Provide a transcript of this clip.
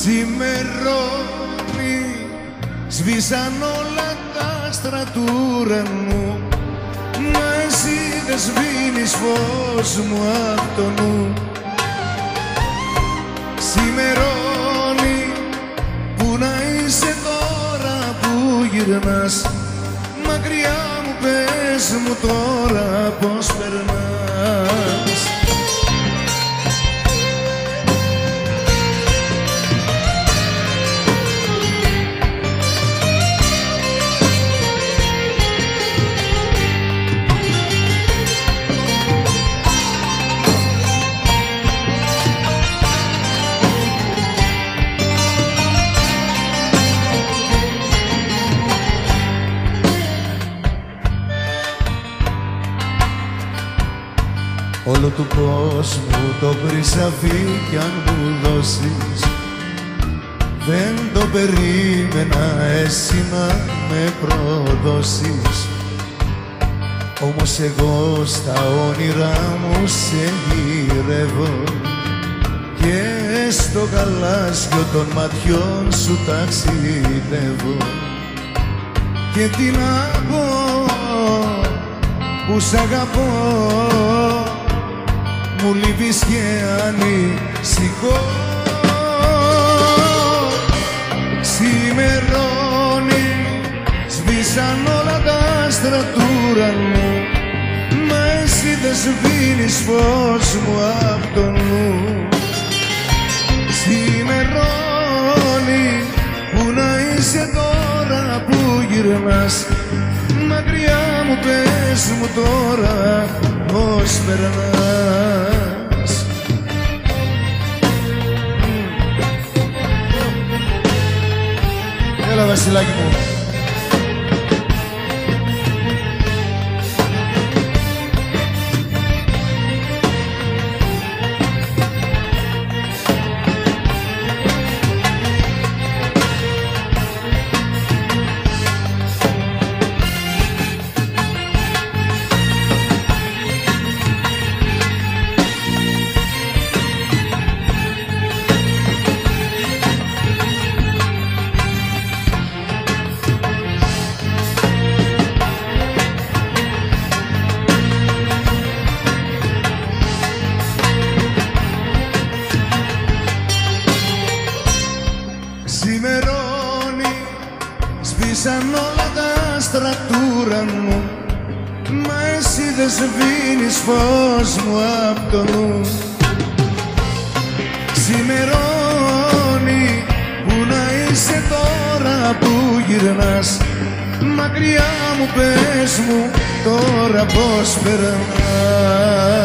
Ξημερώνει, σβήσαν όλα τα άστρα του ουρανού, μα εσύ δεν σβήνεις φως μου απ' το νου. Ξημερώνει, που να είσαι τώρα που γυρνάς, μακριά μου πες μου τώρα πως περνάς. Όλο του κόσμου το χρυσαφί κι αν μου δώσεις, δεν το περίμενα εσύ να με προδώσεις. Όμως εγώ στα όνειρά μου σε γυρεύω και στο γαλάζιο των ματιών σου ταξιδεύω. Και τι να πω που σ' αγαπώ, μου λείπεις και ανησυχώ. Ξημερώνει, σβήσαν όλα τα άστρα του ουρανού, μα εσύ δεν σβήνεις φως μου απ' το νου. Ξημερώνει, που να είσαι τώρα που γυρνάς, μακριά μου πες μου τώρα πως περνάς. Έλα Βασιλάκι μου. Ξημερώνει, σβήσαν όλα τα άστρα του ουρανού, μα εσύ δεν σβήνεις φως μου απ' το νου. Ξημερώνει, που να είσαι τώρα που γυρνάς, μακριά μου πες μου τώρα πως περνάς.